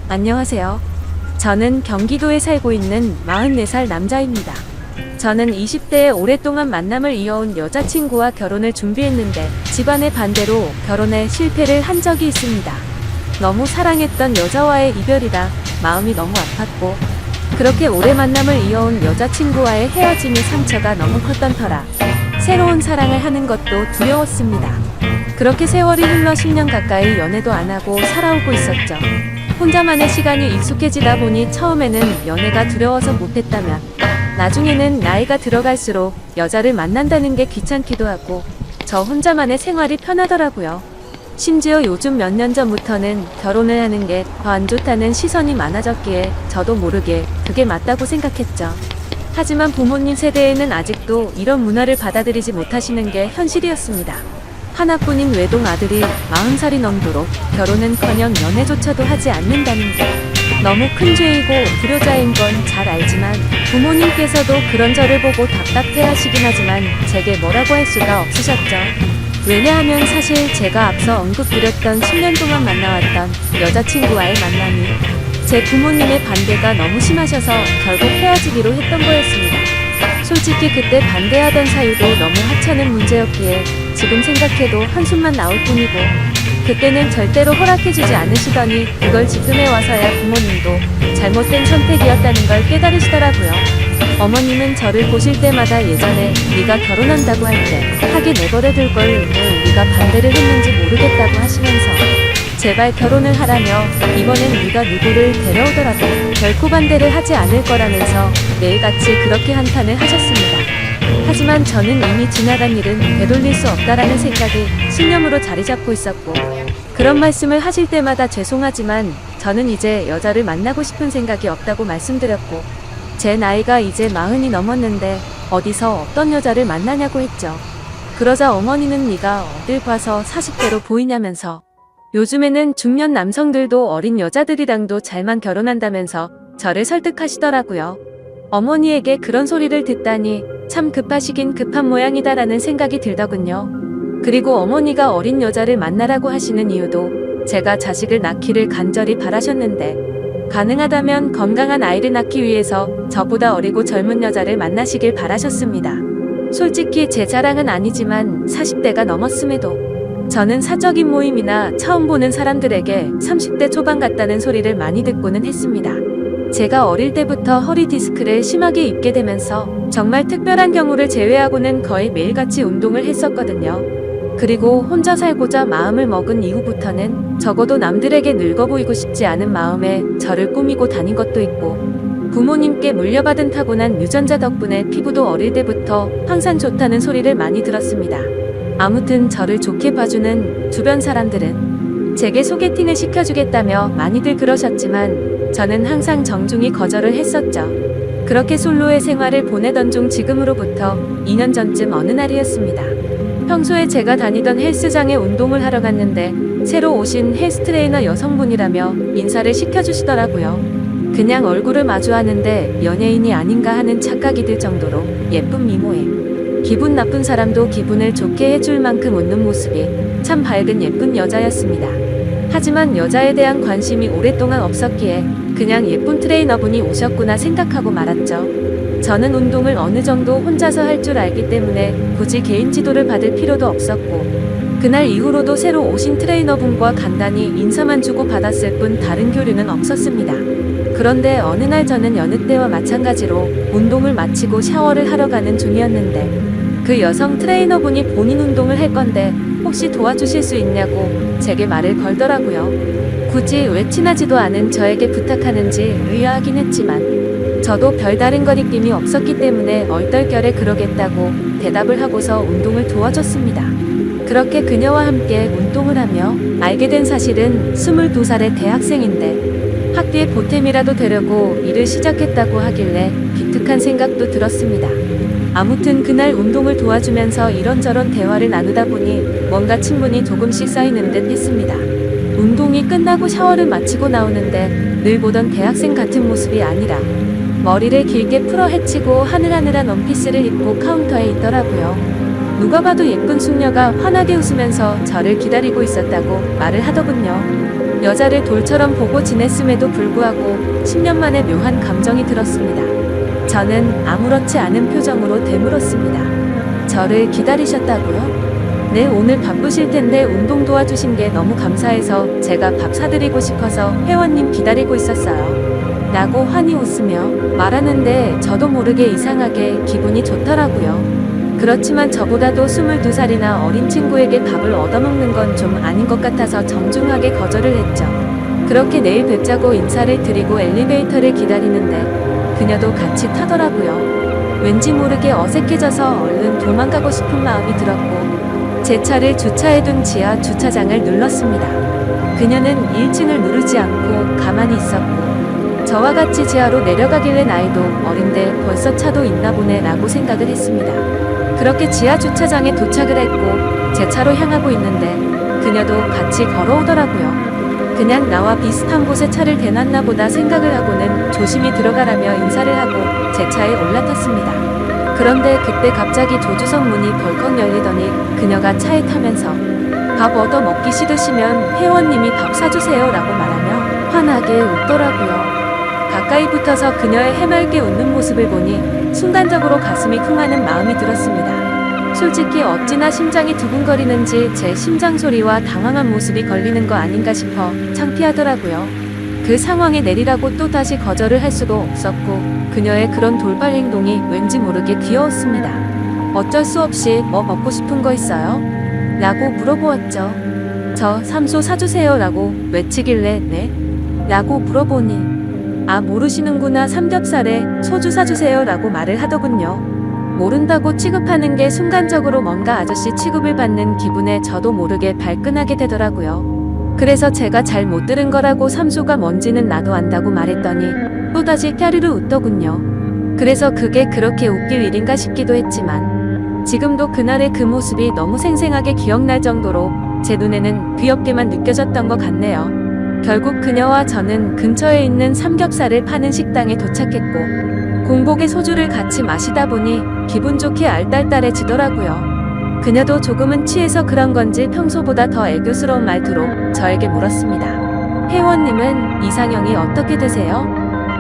안녕하세요. 저는 경기도에 살고 있는 44살 남자입니다. 저는 20대에 오랫동안 만남을 이어온 여자친구와 결혼을 준비했는데 집안의 반대로 결혼에 실패를 한 적이 있습니다. 너무 사랑했던 여자와의 이별이라 마음이 너무 아팠고 그렇게 오래 만남을 이어온 여자친구와의 헤어짐이 상처가 너무 컸던 터라 새로운 사랑을 하는 것도 두려웠습니다. 그렇게 세월이 흘러 10년 가까이 연애도 안 하고 살아오고 있었죠. 혼자만의 시간이 익숙해지다 보니 처음에는 연애가 두려워서 못했다면 나중에는 나이가 들어갈수록 여자를 만난다는 게 귀찮기도 하고 저 혼자만의 생활이 편하더라고요. 심지어 요즘 몇 년 전부터는 결혼을 하는 게 더 안 좋다는 시선이 많아졌기에 저도 모르게 그게 맞다고 생각했죠. 하지만 부모님 세대에는 아직도 이런 문화를 받아들이지 못하시는 게 현실이었습니다. 하나뿐인 외동 아들이 40살이 넘도록 결혼은커녕 연애조차도 하지 않는다는 게 너무 큰 죄이고 불효자인 건 잘 알지만 부모님께서도 그런 저를 보고 답답해하시긴 하지만 제게 뭐라고 할 수가 없으셨죠. 왜냐하면 사실 제가 앞서 언급드렸던 10년 동안 만나왔던 여자친구와의 만남이 제 부모님의 반대가 너무 심하셔서 결국 헤어지기로 했던 거였습니다. 솔직히 그때 반대하던 사유도 너무 하찮은 문제였기에 지금 생각해도 한숨만 나올 뿐이고 그때는 절대로 허락해주지 않으시더니 그걸 지금에 와서야 부모님도 잘못된 선택이었다는 걸 깨달으시더라고요. 어머님은 저를 보실 때마다 예전에 네가 결혼한다고 할 때 하게 내버려둘 걸 왜 우리가 반대를 했는지 모르겠다고 하시면서 제발 결혼을 하라며 이번엔 네가 누구를 데려오더라도 결코 반대를 하지 않을 거라면서 매일같이 그렇게 한탄을 하셨습니다. 하지만 저는 이미 지나간 일은 되돌릴 수 없다라는 생각이 신념으로 자리 잡고 있었고 그런 말씀을 하실 때마다 죄송하지만 저는 이제 여자를 만나고 싶은 생각이 없다고 말씀드렸고 제 나이가 이제 40이 넘었는데 어디서 어떤 여자를 만나냐고 했죠. 그러자 어머니는 네가 어딜 봐서 40대로 보이냐면서 요즘에는 중년 남성들도 어린 여자들이랑도 잘만 결혼한다면서 저를 설득하시더라고요. 어머니에게 그런 소리를 듣다니 참 급하시긴 급한 모양이다라는 생각이 들더군요. 그리고 어머니가 어린 여자를 만나라고 하시는 이유도 제가 자식을 낳기를 간절히 바라셨는데 가능하다면 건강한 아이를 낳기 위해서 저보다 어리고 젊은 여자를 만나시길 바라셨습니다. 솔직히 제 자랑은 아니지만 40대가 넘었음에도 저는 사적인 모임이나 처음 보는 사람들에게 30대 초반 같다는 소리를 많이 듣고는 했습니다. 제가 어릴 때부터 허리 디스크를 심하게 입게 되면서 정말 특별한 경우를 제외하고는 거의 매일같이 운동을 했었거든요. 그리고 혼자 살고자 마음을 먹은 이후부터는 적어도 남들에게 늙어 보이고 싶지 않은 마음에 저를 꾸미고 다닌 것도 있고 부모님께 물려받은 타고난 유전자 덕분에 피부도 어릴 때부터 항상 좋다는 소리를 많이 들었습니다. 아무튼 저를 좋게 봐주는 주변 사람들은 제게 소개팅을 시켜주겠다며 많이들 그러셨지만 저는 항상 정중히 거절을 했었죠. 그렇게 솔로의 생활을 보내던 중 지금으로부터 2년 전쯤 어느 날이었습니다. 평소에 제가 다니던 헬스장에 운동을 하러 갔는데 새로 오신 헬스트레이너 여성분이라며 인사를 시켜주시더라고요. 그냥 얼굴을 마주하는데 연예인이 아닌가 하는 착각이 들 정도로 예쁜 미모에 기분 나쁜 사람도 기분을 좋게 해줄 만큼 웃는 모습이 참 밝은 예쁜 여자였습니다. 하지만 여자에 대한 관심이 오랫동안 없었기에 그냥 예쁜 트레이너분이 오셨구나 생각하고 말았죠. 저는 운동을 어느 정도 혼자서 할 줄 알기 때문에 굳이 개인 지도를 받을 필요도 없었고 그날 이후로도 새로 오신 트레이너분과 간단히 인사만 주고 받았을 뿐 다른 교류는 없었습니다. 그런데 어느 날 저는 여느 때와 마찬가지로 운동을 마치고 샤워를 하러 가는 중이었는데 그 여성 트레이너분이 본인 운동을 할 건데 혹시 도와주실 수 있냐고 제게 말을 걸더라고요. 굳이 왜 친하지도 않은 저에게 부탁하는지 의아하긴 했지만 저도 별다른 거리낌이 없었기 때문에 얼떨결에 그러겠다고 대답을 하고서 운동을 도와줬습니다. 그렇게 그녀와 함께 운동을 하며 알게 된 사실은 22살의 대학생인데 학비에 보탬이라도 되려고 일을 시작했다고 하길래 기특한 생각도 들었습니다. 아무튼 그날 운동을 도와주면서 이런저런 대화를 나누다 보니 뭔가 친분이 조금씩 쌓이는 듯 했습니다. 운동이 끝나고 샤워를 마치고 나오는데 늘 보던 대학생 같은 모습이 아니라 머리를 길게 풀어 헤치고 하늘하늘한 원피스를 입고 카운터에 있더라고요. 누가 봐도 예쁜 숙녀가 환하게 웃으면서 저를 기다리고 있었다고 말을 하더군요. 여자를 돌처럼 보고 지냈음에도 불구하고 10년 만에 묘한 감정이 들었습니다. 저는 아무렇지 않은 표정으로 되물었습니다. 저를 기다리셨다고요? 네, 오늘 바쁘실 텐데 운동 도와주신 게 너무 감사해서 제가 밥 사드리고 싶어서 회원님 기다리고 있었어요. 라고 환히 웃으며 말하는데 저도 모르게 이상하게 기분이 좋더라고요. 그렇지만 저보다도 22살이나 어린 친구에게 밥을 얻어먹는 건 좀 아닌 것 같아서 정중하게 거절을 했죠. 그렇게 내일 뵙자고 인사를 드리고 엘리베이터를 기다리는데 그녀도 같이 타더라고요. 왠지 모르게 어색해져서 얼른 도망가고 싶은 마음이 들었고 제 차를 주차해둔 지하 주차장을 눌렀습니다. 그녀는 1층을 누르지 않고 가만히 있었고 저와 같이 지하로 내려가길래 나이도 어린데 벌써 차도 있나 보네 라고 생각을 했습니다. 그렇게 지하 주차장에 도착을 했고 제 차로 향하고 있는데 그녀도 같이 걸어오더라고요. 그냥 나와 비슷한 곳에 차를 대놨나 보다 생각을 하고는 조심히 들어가라며 인사를 하고 제 차에 올라탔습니다. 그런데 그때 갑자기 조주석 문이 벌컥 열리더니 그녀가 차에 타면서 밥 얻어 먹기 싫으시면 회원님이 밥 사주세요 라고 말하며 환하게 웃더라고요. 가까이 붙어서 그녀의 해맑게 웃는 모습을 보니 순간적으로 가슴이 쿵하는 마음이 들었습니다. 솔직히 어찌나 심장이 두근거리는지 제 심장 소리와 당황한 모습이 걸리는 거 아닌가 싶어 창피하더라고요. 그 상황에 내리라고 또 다시 거절을 할 수도 없었고 그녀의 그런 돌발 행동이 왠지 모르게 귀여웠습니다. 어쩔 수 없이 뭐 먹고 싶은 거 있어요? 라고 물어보았죠. 저 삼소 사주세요 라고 외치길래 네? 라고 물어보니 아 모르시는구나 삼겹살에 소주 사주세요 라고 말을 하더군요. 모른다고 취급하는 게 순간적으로 뭔가 아저씨 취급을 받는 기분에 저도 모르게 발끈하게 되더라고요. 그래서 제가 잘 못 들은 거라고 삼소가 뭔지는 나도 안다고 말했더니 또다시 까르르 웃더군요. 그래서 그게 그렇게 웃길 일인가 싶기도 했지만 지금도 그날의 그 모습이 너무 생생하게 기억날 정도로 제 눈에는 귀엽게만 느껴졌던 것 같네요. 결국 그녀와 저는 근처에 있는 삼겹살을 파는 식당에 도착했고 공복에 소주를 같이 마시다 보니 기분 좋게 알딸딸해지더라고요. 그녀도 조금은 취해서 그런 건지 평소보다 더 애교스러운 말투로 저에게 물었습니다. 회원님은 이상형이 어떻게 되세요?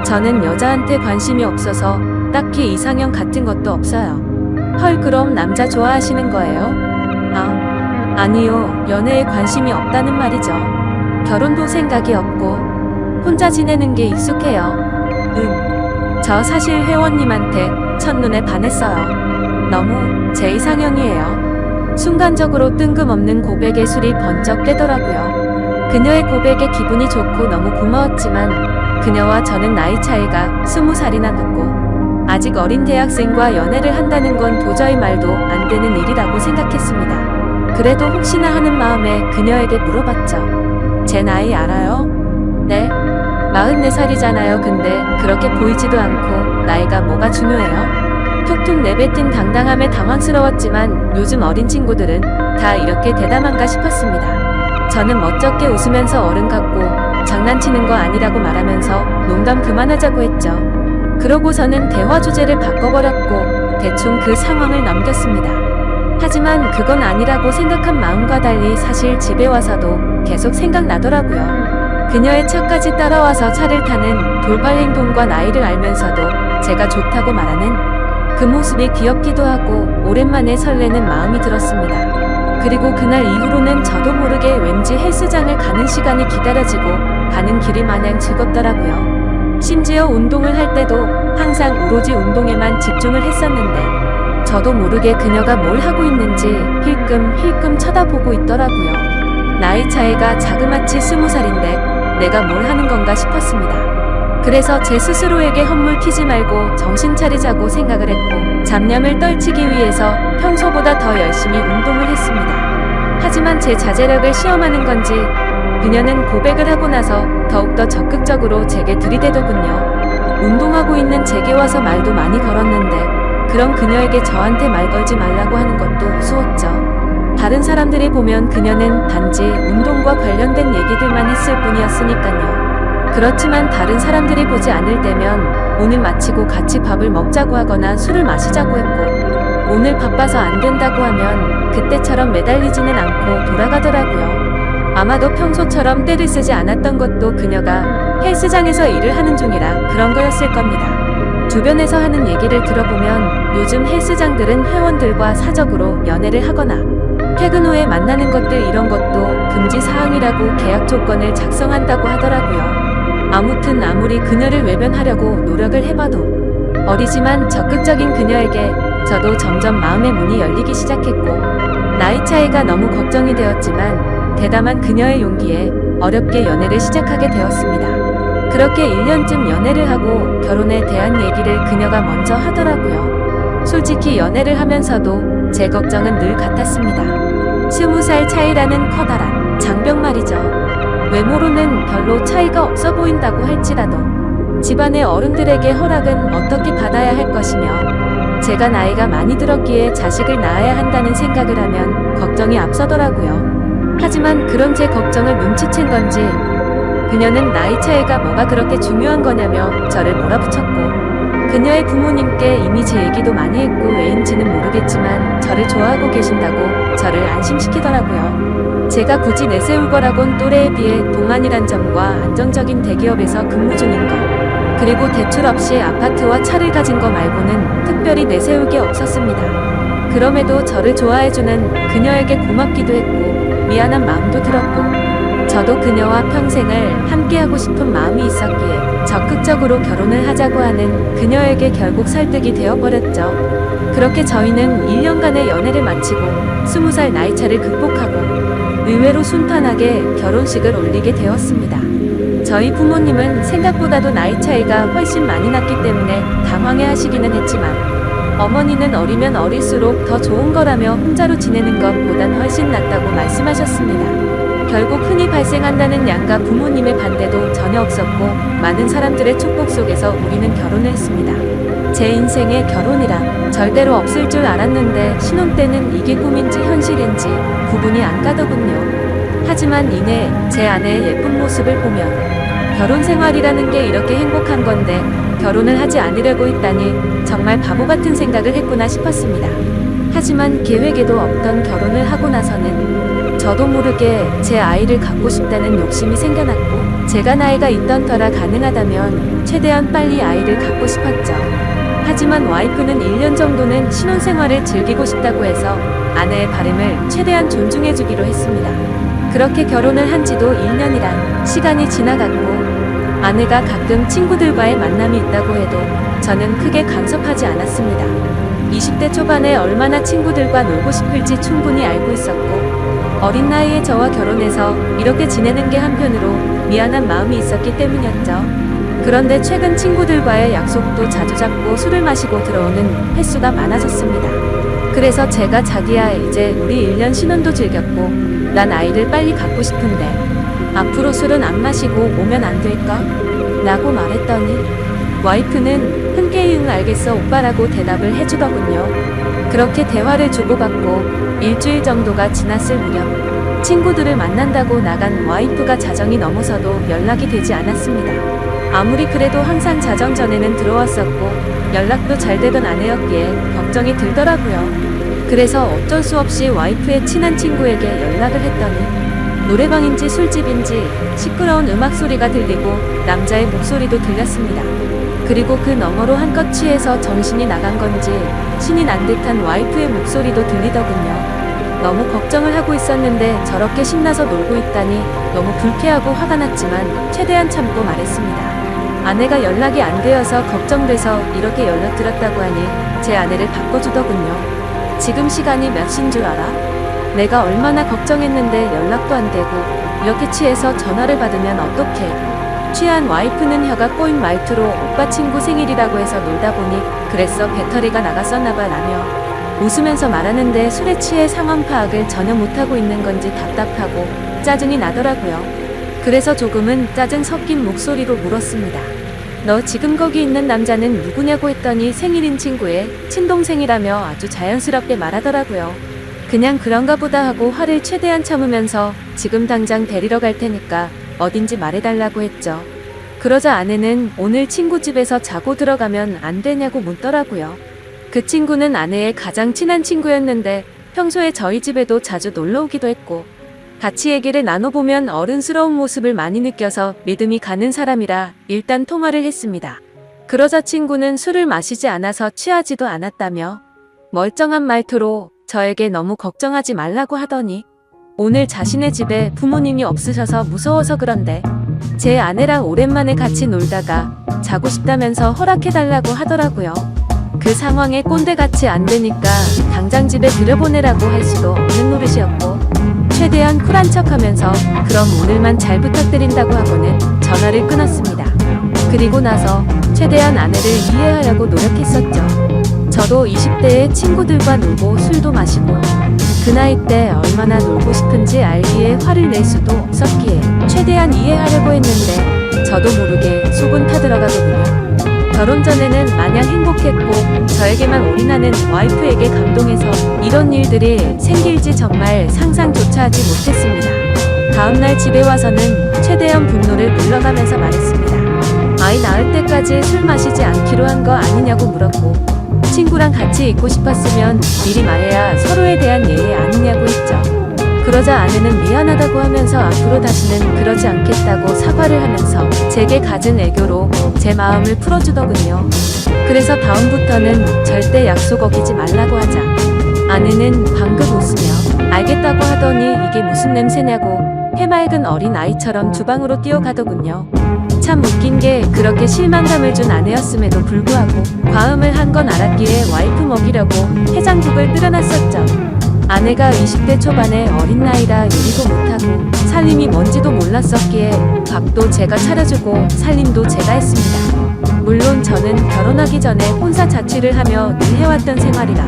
저는 여자한테 관심이 없어서 딱히 이상형 같은 것도 없어요. 헐 그럼 남자 좋아하시는 거예요? 아니요. 연애에 관심이 없다는 말이죠. 결혼도 생각이 없고 혼자 지내는 게 익숙해요. 저 사실 회원님한테 첫눈에 반했어요. 너무 제 이상형이에요. 순간적으로 뜬금없는 고백에 술이 번쩍 깨더라고요. 그녀의 고백에 기분이 좋고 너무 고마웠지만 그녀와 저는 나이 차이가 20살이나 늦고 아직 어린 대학생과 연애를 한다는 건 도저히 말도 안 되는 일이라고 생각했습니다. 그래도 혹시나 하는 마음에 그녀에게 물어봤죠. 제 나이 알아요? 네? 44살이잖아요. 근데 그렇게 보이지도 않고 나이가 뭐가 중요해요? 툭툭 내뱉은 당당함에 당황스러웠지만 요즘 어린 친구들은 다 이렇게 대담한가 싶었습니다. 저는 멋쩍게 웃으면서 어른 같고 장난치는 거 아니라고 말하면서 농담 그만하자고 했죠. 그러고서는 대화 주제를 바꿔버렸고 대충 그 상황을 넘겼습니다. 하지만 그건 아니라고 생각한 마음과 달리 사실 집에 와서도 계속 생각나더라고요. 그녀의 차까지 따라와서 차를 타는 돌발 행동과 나이를 알면서도 제가 좋다고 말하는 그 모습이 귀엽기도 하고 오랜만에 설레는 마음이 들었습니다. 그리고 그날 이후로는 저도 모르게 왠지 헬스장을 가는 시간이 기다려지고 가는 길이 마냥 즐겁더라고요. 심지어 운동을 할 때도 항상 오로지 운동에만 집중을 했었는데 저도 모르게 그녀가 뭘 하고 있는지 힐끔힐끔 쳐다보고 있더라고요. 나이 차이가 자그마치 20살인데 내가 뭘 하는 건가 싶었습니다. 그래서 제 스스로에게 헛물 키지 말고 정신 차리자고 생각을 했고 잡념을 떨치기 위해서 평소보다 더 열심히 운동을 했습니다. 하지만 제 자제력을 시험하는 건지 그녀는 고백을 하고 나서 더욱더 적극적으로 제게 들이대더군요. 운동하고 있는 제게 와서 말도 많이 걸었는데 그런 그녀에게 저한테 말 걸지 말라고 하는 것도 우스웠죠. 다른 사람들이 보면 그녀는 단지 운동과 관련된 얘기들만 했을 뿐이었으니까요. 그렇지만 다른 사람들이 보지 않을 때면 오늘 마치고 같이 밥을 먹자고 하거나 술을 마시자고 했고 오늘 바빠서 안 된다고 하면 그때처럼 매달리지는 않고 돌아가더라고요. 아마도 평소처럼 떼를 쓰지 않았던 것도 그녀가 헬스장에서 일을 하는 중이라 그런 거였을 겁니다. 주변에서 하는 얘기를 들어보면 요즘 헬스장들은 회원들과 사적으로 연애를 하거나 퇴근 후에 만나는 것들 이런 것도 금지 사항이라고 계약 조건을 작성한다고 하더라고요. 아무튼 아무리 그녀를 외면하려고 노력을 해봐도 어리지만 적극적인 그녀에게 저도 점점 마음의 문이 열리기 시작했고 나이 차이가 너무 걱정이 되었지만 대담한 그녀의 용기에 어렵게 연애를 시작하게 되었습니다. 그렇게 1년쯤 연애를 하고 결혼에 대한 얘기를 그녀가 먼저 하더라고요. 솔직히 연애를 하면서도 제 걱정은 늘 같았습니다. 20살 차이라는 커다란 장벽 말이죠. 외모로는 별로 차이가 없어 보인다고 할지라도 집안의 어른들에게 허락은 어떻게 받아야 할 것이며 제가 나이가 많이 들었기에 자식을 낳아야 한다는 생각을 하면 걱정이 앞서더라고요. 하지만 그런 제 걱정을 눈치챈 건지 그녀는 나이 차이가 뭐가 그렇게 중요한 거냐며 저를 몰아붙였고 그녀의 부모님께 이미 제 얘기도 많이 했고 왜인지는 모르겠지만 저를 좋아하고 계신다고 저를 안심시키더라고요. 제가 굳이 내세울 거라곤 또래에 비해 동안이란 점과 안정적인 대기업에서 근무 중인 것 그리고 대출 없이 아파트와 차를 가진 거 말고는 특별히 내세울 게 없었습니다. 그럼에도 저를 좋아해주는 그녀에게 고맙기도 했고 미안한 마음도 들었고 저도 그녀와 평생을 함께하고 싶은 마음이 있었기에 적극적으로 결혼을 하자고 하는 그녀에게 결국 설득이 되어버렸죠. 그렇게 저희는 1년간의 연애를 마치고 20살 나이차를 극복하고 의외로 순탄하게 결혼식을 올리게 되었습니다. 저희 부모님은 생각보다도 나이 차이가 훨씬 많이 났기 때문에 당황해 하시기는 했지만 어머니는 어리면 어릴수록 더 좋은 거라며 혼자로 지내는 것보단 훨씬 낫다고 말씀하셨습니다. 결국 흔히 발생한다는 양가 부모님의 반대도 전혀 없었고 많은 사람들의 축복 속에서 우리는 결혼을 했습니다. 제 인생에 결혼이란 절대로 없을 줄 알았는데 신혼 때는 이게 꿈인지 현실인지 구분이 안 가더군요. 하지만 이내 제 아내의 예쁜 모습을 보면 결혼 생활이라는 게 이렇게 행복한 건데 결혼을 하지 않으려고 했다니 정말 바보 같은 생각을 했구나 싶었습니다. 하지만 계획에도 없던 결혼을 하고 나서는 저도 모르게 제 아이를 갖고 싶다는 욕심이 생겨났고 제가 나이가 있던 터라 가능하다면 최대한 빨리 아이를 갖고 싶었죠. 하지만 와이프는 1년 정도는 신혼생활을 즐기고 싶다고 해서 아내의 바람을 최대한 존중해주기로 했습니다. 그렇게 결혼을 한 지도 1년이란 시간이 지나갔고 아내가 가끔 친구들과의 만남이 있다고 해도 저는 크게 간섭하지 않았습니다. 20대 초반에 얼마나 친구들과 놀고 싶을지 충분히 알고 있었고 어린 나이에 저와 결혼해서 이렇게 지내는 게 한편으로 미안한 마음이 있었기 때문이었죠. 그런데 최근 친구들과의 약속도 자주 잡고 술을 마시고 들어오는 횟수가 많아졌습니다. 그래서 제가 자기야 이제 우리 1년 신혼도 즐겼고 난 아이를 빨리 갖고 싶은데 앞으로 술은 안 마시고 오면 안 될까? 라고 말했더니 와이프는 흔쾌히 응 알겠어 오빠라고 대답을 해주더군요. 그렇게 대화를 주고받고 일주일 정도가 지났을 무렵 친구들을 만난다고 나간 와이프가 자정이 넘어서도 연락이 되지 않았습니다. 아무리 그래도 항상 자정 전에는 들어왔었고 연락도 잘 되던 아내였기에 걱정이 들더라고요. 그래서 어쩔 수 없이 와이프의 친한 친구에게 연락을 했더니 노래방인지 술집인지 시끄러운 음악 소리가 들리고 남자의 목소리도 들렸습니다. 그리고 그 너머로 한껏 취해서 정신이 나간 건지 신이 난 듯한 와이프의 목소리도 들리더군요. 너무 걱정을 하고 있었는데 저렇게 신나서 놀고 있다니 너무 불쾌하고 화가 났지만 최대한 참고 말했습니다. 아내가 연락이 안 되어서 걱정돼서 이렇게 연락드렸다고 하니 제 아내를 바꿔주더군요. 지금 시간이 몇 시인 줄 알아? 내가 얼마나 걱정했는데 연락도 안 되고 이렇게 취해서 전화를 받으면 어떡해? 취한 와이프는 혀가 꼬인 말투로 오빠 친구 생일이라고 해서 놀다 보니 그랬어 배터리가 나갔었나봐 라며 웃으면서 말하는데 술에 취해 상황 파악을 전혀 못하고 있는 건지 답답하고 짜증이 나더라고요. 그래서 조금은 짜증 섞인 목소리로 물었습니다. 너 지금 거기 있는 남자는 누구냐고 했더니 생일인 친구의 친동생이라며 아주 자연스럽게 말하더라고요. 그냥 그런가 보다 하고 화를 최대한 참으면서 지금 당장 데리러 갈 테니까 어딘지 말해달라고 했죠. 그러자 아내는 오늘 친구 집에서 자고 들어가면 안 되냐고 묻더라고요. 그 친구는 아내의 가장 친한 친구였는데 평소에 저희 집에도 자주 놀러 오기도 했고 같이 얘기를 나눠보면 어른스러운 모습을 많이 느껴서 믿음이 가는 사람이라 일단 통화를 했습니다. 그러자 친구는 술을 마시지 않아서 취하지도 않았다며 멀쩡한 말투로 저에게 너무 걱정하지 말라고 하더니 오늘 자신의 집에 부모님이 없으셔서 무서워서 그런데 제 아내랑 오랜만에 같이 놀다가 자고 싶다면서 허락해달라고 하더라고요. 그 상황에 꼰대같이 안 되니까 당장 집에 들여보내라고 할 수도 없는 노릇이었고 최대한 쿨한 척하면서 그럼 오늘만 잘 부탁드린다고 하고는 전화를 끊었습니다. 그리고 나서 최대한 아내를 이해하려고 노력했었죠. 저도 20대에 친구들과 놀고 술도 마시고 그 나이 때 얼마나 놀고 싶은지 알기에 화를 낼 수도 없었기에 최대한 이해하려고 했는데 저도 모르게 속은 타들어가거든요. 결혼 전에는 마냥 행복했고 저에게만 올인하는 와이프에게 감동해서 이런 일들이 생길지 정말 상상조차 하지 못했습니다. 다음날 집에 와서는 최대한 분노를 눌러가면서 말했습니다. 아이 낳을 때까지 술 마시지 않기로 한 거 아니냐고 물었고 친구랑 같이 있고 싶었으면 미리 말해야 서로에 대한 예의 아니냐고 했죠. 그러자 아내는 미안하다고 하면서 앞으로 다시는 그러지 않겠다고 사과를 하면서 제게 갖은 애교로 제 마음을 풀어주더군요. 그래서 다음부터는 절대 약속 어기지 말라고 하자 아내는 방긋 웃으며 알겠다고 하더니 이게 무슨 냄새냐고 해맑은 어린 아이처럼 주방으로 뛰어가더군요. 참 웃긴 게 그렇게 실망감을 준 아내였음에도 불구하고 과음을 한 건 알았기에 와이프 먹이려고 해장국을 끓여놨었죠. 아내가 20대 초반에 어린 나이라 요리도 못하고 살림이 뭔지도 몰랐었기에 밥도 제가 차려주고 살림도 제가 했습니다. 물론 저는 결혼하기 전에 혼사 자취를 하며 늘 해왔던 생활이라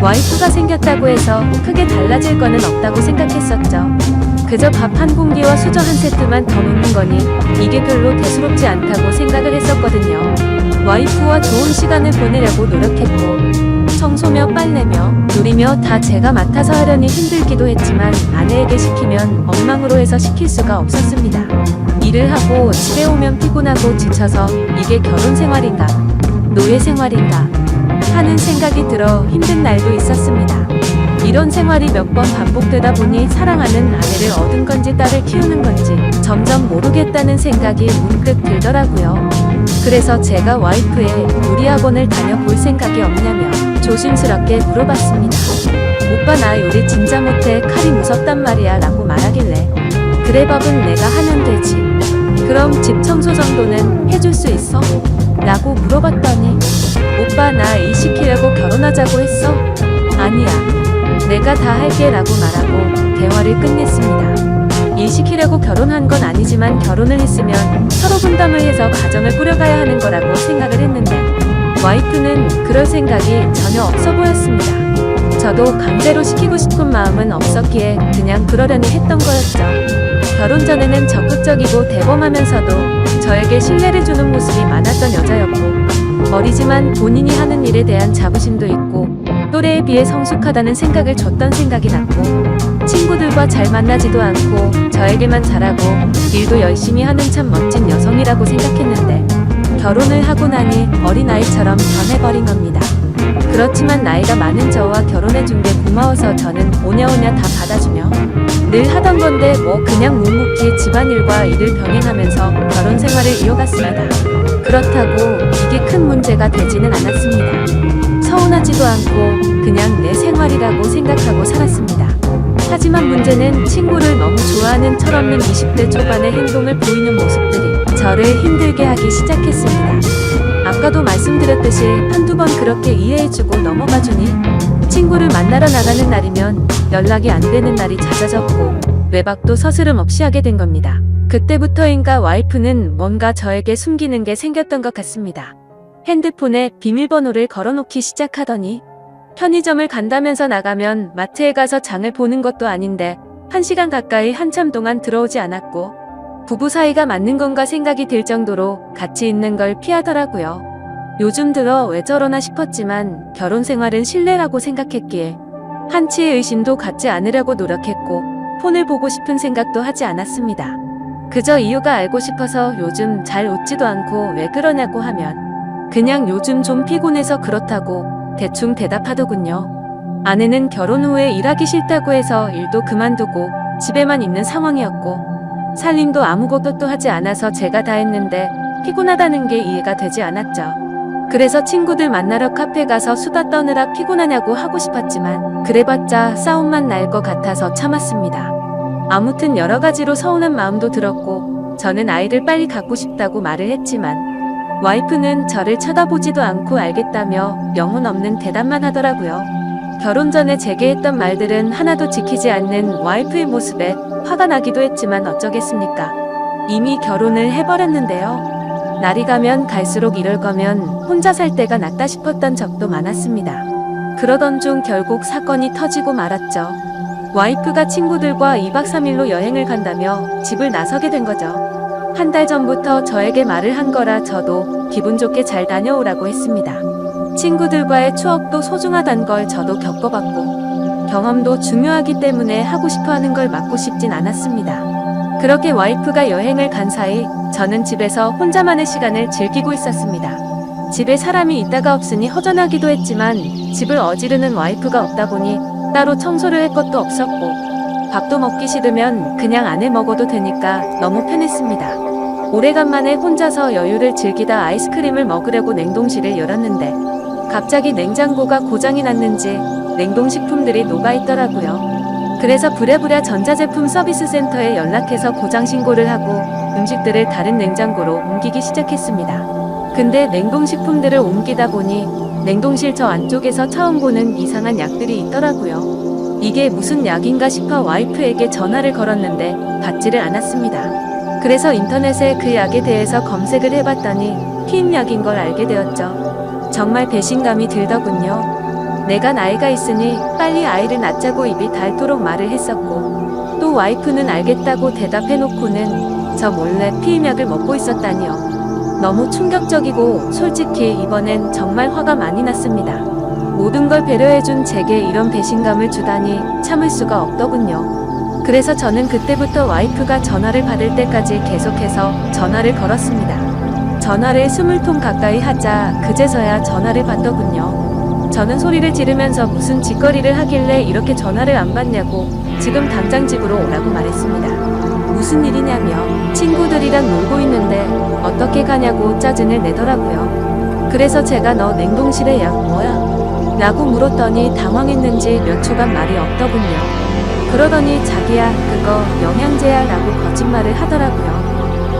와이프가 생겼다고 해서 크게 달라질 거는 없다고 생각했었죠. 그저 밥 한 공기와 수저 한 세트만 더 놓는 거니 이게 별로 대수롭지 않다고 생각을 했었거든요. 와이프와 좋은 시간을 보내려고 노력했고 청소며 빨래며 요리며 다 제가 맡아서 하려니 힘들기도 했지만 아내에게 시키면 엉망으로 해서 시킬 수가 없었습니다. 일을 하고 집에 오면 피곤하고 지쳐서 이게 결혼 생활인가 노예 생활인가 하는 생각이 들어 힘든 날도 있었습니다. 이런 생활이 몇 번 반복되다 보니 사랑하는 아내를 얻은 건지 딸을 키우는 건지 점점 모르겠다는 생각이 문득 들더라고요. 그래서 제가 와이프의 요리학원을 다녀볼 생각이 없냐며 조심스럽게 물어봤습니다. 오빠 나 요리 진짜 못해 칼이 무섭단 말이야 라고 말하길래 그래 밥은 내가 하면 되지. 그럼 집 청소 정도는 해줄 수 있어? 라고 물어봤더니 오빠 나 일 시키려고 결혼하자고 했어? 아니야. 내가 다 할게 라고 말하고 대화를 끝냈습니다. 일 시키려고 결혼한 건 아니지만 결혼을 했으면 서로 분담을 해서 가정을 꾸려가야 하는 거라고 생각을 했는데 와이프는 그럴 생각이 전혀 없어 보였습니다. 저도 강제로 시키고 싶은 마음은 없었기에 그냥 그러려니 했던 거였죠. 결혼 전에는 적극적이고 대범하면서도 저에게 신뢰를 주는 모습이 많았던 여자였고 어리지만 본인이 하는 일에 대한 자부심도 있고 또래에 비해 성숙하다는 생각을 줬던 생각이 났고 친구들과 잘 만나지도 않고 저에게만 잘하고 일도 열심히 하는 참 멋진 여성이라고 생각했는데 결혼을 하고 나니 어린아이처럼 변해버린 겁니다. 그렇지만 나이가 많은 저와 결혼해준 게 고마워서 저는 오냐오냐 다 받아주며 늘 하던 건데 뭐 그냥 묵묵히 집안일과 일을 병행하면서 결혼 생활을 이어갔습니다. 그렇다고 이게 큰 문제가 되지는 않았습니다. 서운하지도 않고 그냥 내 생활이라고 생각하고 살았습니다. 하지만 문제는 친구를 너무 좋아하는 철없는 20대 초반의 행동을 보이는 모습들이 저를 힘들게 하기 시작했습니다. 아까도 말씀드렸듯이 한두 번 그렇게 이해해주고 넘어가주니 친구를 만나러 나가는 날이면 연락이 안 되는 날이 잦아졌고 외박도 서스름 없이 하게 된 겁니다. 그때부터인가 와이프는 뭔가 저에게 숨기는 게 생겼던 것 같습니다. 핸드폰에 비밀번호를 걸어놓기 시작하더니 편의점을 간다면서 나가면 마트에 가서 장을 보는 것도 아닌데 1시간 가까이 한참 동안 들어오지 않았고 부부 사이가 맞는 건가 생각이 들 정도로 같이 있는 걸 피하더라고요. 요즘 들어 왜 저러나 싶었지만 결혼 생활은 신뢰라고 생각했기에 한치의 의심도 갖지 않으려고 노력했고 폰을 보고 싶은 생각도 하지 않았습니다. 그저 이유가 알고 싶어서 요즘 잘 웃지도 않고 왜 그러냐고 하면 그냥 요즘 좀 피곤해서 그렇다고 대충 대답하더군요. 아내는 결혼 후에 일하기 싫다고 해서 일도 그만두고 집에만 있는 상황이었고 살림도 아무것도 하지 않아서 제가 다 했는데 피곤하다는 게 이해가 되지 않았죠. 그래서 친구들 만나러 카페 가서 수다 떠느라 피곤하냐고 하고 싶었지만 그래봤자 싸움만 날 것 같아서 참았습니다. 아무튼 여러 가지로 서운한 마음도 들었고 저는 아이를 빨리 갖고 싶다고 말을 했지만 와이프는 저를 쳐다보지도 않고 알겠다며 영혼 없는 대답만 하더라고요. 결혼 전에 제게 했던 말들은 하나도 지키지 않는 와이프의 모습에 화가 나기도 했지만 어쩌겠습니까? 이미 결혼을 해버렸는데요. 날이 가면 갈수록 이럴 거면 혼자 살 때가 낫다 싶었던 적도 많았습니다. 그러던 중 결국 사건이 터지고 말았죠. 와이프가 친구들과 2박 3일로 여행을 간다며 집을 나서게 된 거죠. 한 달 전부터 저에게 말을 한 거라 저도 기분 좋게 잘 다녀오라고 했습니다. 친구들과의 추억도 소중하단 걸 저도 겪어봤고 경험도 중요하기 때문에 하고 싶어 하는 걸 막고 싶진 않았습니다. 그렇게 와이프가 여행을 간 사이 저는 집에서 혼자만의 시간을 즐기고 있었습니다. 집에 사람이 있다가 없으니 허전하기도 했지만 집을 어지르는 와이프가 없다 보니 따로 청소를 할 것도 없었고 밥도 먹기 싫으면 그냥 안 해 먹어도 되니까 너무 편했습니다. 오래간만에 혼자서 여유를 즐기다 아이스크림을 먹으려고 냉동실을 열었는데 갑자기 냉장고가 고장이 났는지 냉동식품들이 녹아있더라고요. 그래서 부랴부랴 전자제품 서비스 센터에 연락해서 고장 신고를 하고 음식들을 다른 냉장고로 옮기기 시작했습니다. 근데 냉동식품들을 옮기다 보니 냉동실 저 안쪽에서 처음 보는 이상한 약들이 있더라고요. 이게 무슨 약인가 싶어 와이프에게 전화를 걸었는데 받지를 않았습니다. 그래서 인터넷에 그 약에 대해서 검색을 해봤더니 피임약인 걸 알게 되었죠. 정말 배신감이 들더군요. 내가 나이가 있으니 빨리 아이를 낳자고 입이 닳도록 말을 했었고 또 와이프는 알겠다고 대답해놓고는 저 몰래 피임약을 먹고 있었다니요. 너무 충격적이고 솔직히 이번엔 정말 화가 많이 났습니다. 모든 걸 배려해준 제게 이런 배신감을 주다니 참을 수가 없더군요. 그래서 저는 그때부터 와이프가 전화를 받을 때까지 계속해서 전화를 걸었습니다. 전화를 20통 가까이 하자 그제서야 전화를 받더군요. 저는 소리를 지르면서 무슨 짓거리를 하길래 이렇게 전화를 안 받냐고 지금 당장 집으로 오라고 말했습니다. 무슨 일이냐며 친구들이랑 놀고 있는데 어떻게 가냐고 짜증을 내더라고요. 그래서 제가 너 냉동실에 약 뭐야? 라고 물었더니 당황했는지 몇 초간 말이 없더군요. 그러더니 자기야 그거 영양제야 라고 거짓말을 하더라고요.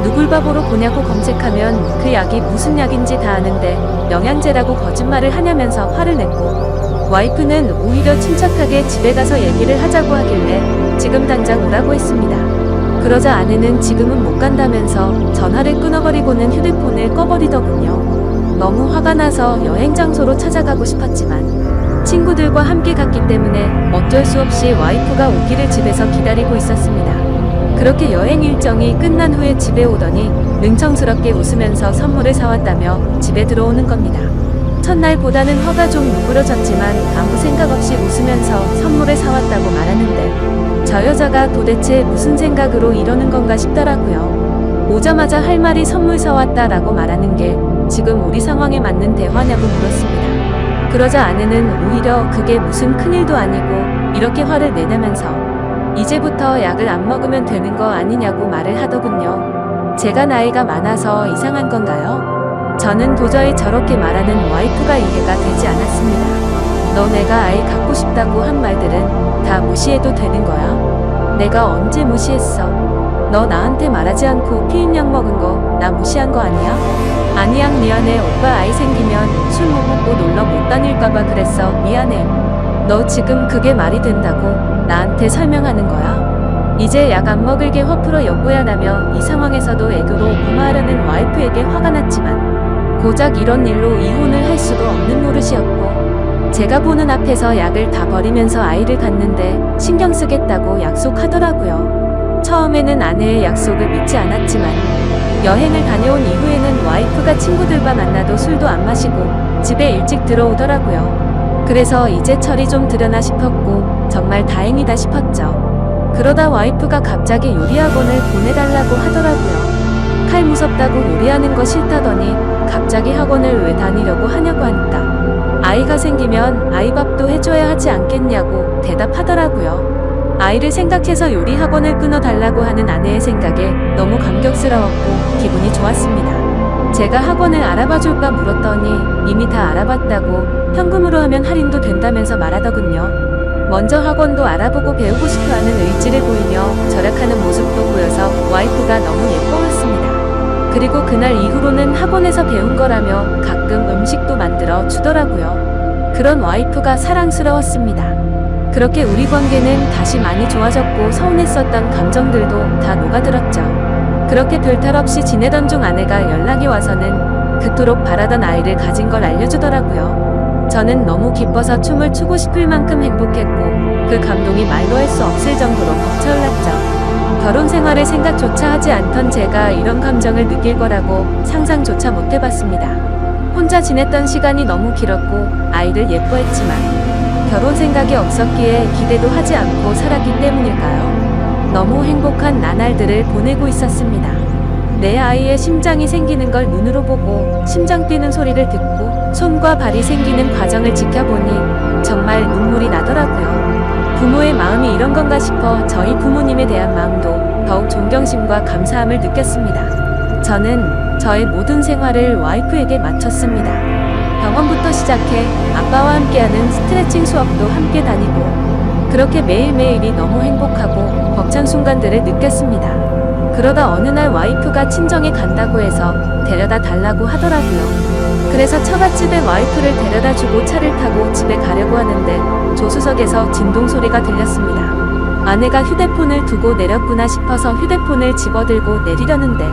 누굴 바보로 보냐고 검색하면 그 약이 무슨 약인지 다 아는데 영양제라고 거짓말을 하냐면서 화를 냈고 와이프는 오히려 침착하게 집에 가서 얘기를 하자고 하길래 지금 당장 오라고 했습니다. 그러자 아내는 지금은 못 간다면서 전화를 끊어버리고는 휴대폰을 꺼버리더군요. 너무 화가 나서 여행 장소로 찾아가고 싶었지만 친구들과 함께 갔기 때문에 어쩔 수 없이 와이프가 오기를 집에서 기다리고 있었습니다. 그렇게 여행 일정이 끝난 후에 집에 오더니 능청스럽게 웃으면서 선물을 사왔다며 집에 들어오는 겁니다. 첫날보다는 화가 좀 누그러졌지만 아무 생각 없이 웃으면서 선물을 사왔다고 말하는데 저 여자가 도대체 무슨 생각으로 이러는 건가 싶더라고요. 오자마자 할 말이 선물 사왔다 라고 말하는 게 지금 우리 상황에 맞는 대화냐고 물었습니다. 그러자 아내는 오히려 그게 무슨 큰일도 아니고 이렇게 화를 내냐면서 이제부터 약을 안 먹으면 되는 거 아니냐고 말을 하더군요. 제가 나이가 많아서 이상한 건가요? 저는 도저히 저렇게 말하는 와이프가 이해가 되지 않았습니다. 너 내가 아이 갖고 싶다고 한 말들은 다 무시해도 되는 거야? 내가 언제 무시했어? 너 나한테 말하지 않고 피임약 먹은 거 나 무시한 거 아니야? 아니야 미안해 오빠 아이 생기면 술 못 먹고 놀러 못 다닐까봐 그랬어 미안해. 너 지금 그게 말이 된다고 나한테 설명하는 거야? 이제 약 안 먹을게 화풀어 여보야라며 이 상황에서도 애교로 고마워하려는 와이프에게 화가 났지만 고작 이런 일로 이혼을 할 수도 없는 노릇이었고 제가 보는 앞에서 약을 다 버리면서 아이를 갖는데 신경 쓰겠다고 약속하더라고요. 처음에는 아내의 약속을 믿지 않았지만 여행을 다녀온 이후에는 와이프가 친구들과 만나도 술도 안 마시고 집에 일찍 들어오더라고요. 그래서 이제 철이 좀 들여나 싶었고 정말 다행이다 싶었죠. 그러다 와이프가 갑자기 요리학원을 보내달라고 하더라고요. 칼 무섭다고 요리하는 거 싫다더니 갑자기 학원을 왜 다니려고 하냐고 하니까 아이가 생기면 아이 밥도 해줘야 하지 않겠냐고 대답하더라고요. 아이를 생각해서 요리 학원을 끊어달라고 하는 아내의 생각에 너무 감격스러웠고 기분이 좋았습니다. 제가 학원을 알아봐줄까 물었더니 이미 다 알아봤다고 현금으로 하면 할인도 된다면서 말하더군요. 먼저 학원도 알아보고 배우고 싶어하는 의지를 보이며 절약하는 모습도 보여서 와이프가 너무 예뻐했습니다. 그리고 그날 이후로는 학원에서 배운 거라며 가끔 음식도 만들어 주더라고요. 그런 와이프가 사랑스러웠습니다. 그렇게 우리 관계는 다시 많이 좋아졌고 서운했었던 감정들도 다 녹아들었죠. 그렇게 별탈 없이 지내던 중 아내가 연락이 와서는 그토록 바라던 아이를 가진 걸 알려주더라고요. 저는 너무 기뻐서 춤을 추고 싶을 만큼 행복했고 그 감동이 말로 할 수 없을 정도로 벅차올랐죠. 결혼 생활을 생각조차 하지 않던 제가 이런 감정을 느낄 거라고 상상조차 못 해봤습니다. 혼자 지냈던 시간이 너무 길었고 아이를 예뻐했지만 결혼 생각이 없었기에 기대도 하지 않고 살았기 때문일까요? 너무 행복한 나날들을 보내고 있었습니다. 내 아이의 심장이 생기는 걸 눈으로 보고 심장 뛰는 소리를 듣고 손과 발이 생기는 과정을 지켜보니 정말 눈물이 나더라고요. 부모의 마음이 이런 건가 싶어 저희 부모님에 대한 마음도 더욱 존경심과 감사함을 느꼈습니다. 저는 저의 모든 생활을 와이프에게 마쳤습니다. 병원부터 시작해 아빠와 함께하는 스트레칭 수업도 함께 다니고 그렇게 매일매일이 너무 행복하고 벅찬 순간들을 느꼈습니다. 그러다 어느 날 와이프가 친정에 간다고 해서 데려다 달라고 하더라고요. 그래서 처갓집에 와이프를 데려다 주고 차를 타고 집에 가려고 하는데 조수석에서 진동 소리가 들렸습니다. 아내가 휴대폰을 두고 내렸구나 싶어서 휴대폰을 집어들고 내리려는데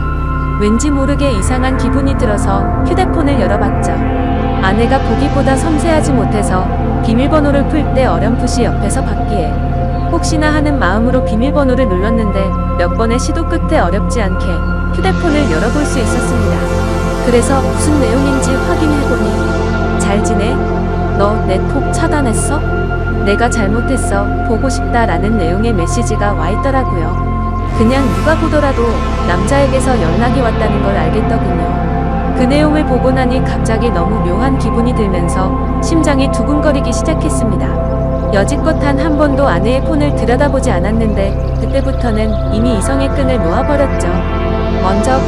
왠지 모르게 이상한 기분이 들어서 휴대폰을 열어봤죠. 아내가 보기보다 섬세하지 못해서 비밀번호를 풀 때 어렴풋이 옆에서 봤기에 혹시나 하는 마음으로 비밀번호를 눌렀는데 몇 번의 시도 끝에 어렵지 않게 휴대폰을 열어볼 수 있었습니다. 그래서 무슨 내용인지 확인해보니 잘 지내? 너 내 톡 차단했어? 내가 잘못했어. 보고 싶다 라는 내용의 메시지가 와 있더라고요. 그냥 누가 보더라도 남자에게서 연락이 왔다는 걸 알겠더군요. 그 내용을 보고 나니 갑자기 너무 묘한 기분이 들면서 심장이 두근거리기 시작했습니다. 여지껏 단 한 번도 아내의 폰을 들여다보지 않았는데 그때부터는 이미 이성의 끈을 놓아버렸죠. 먼저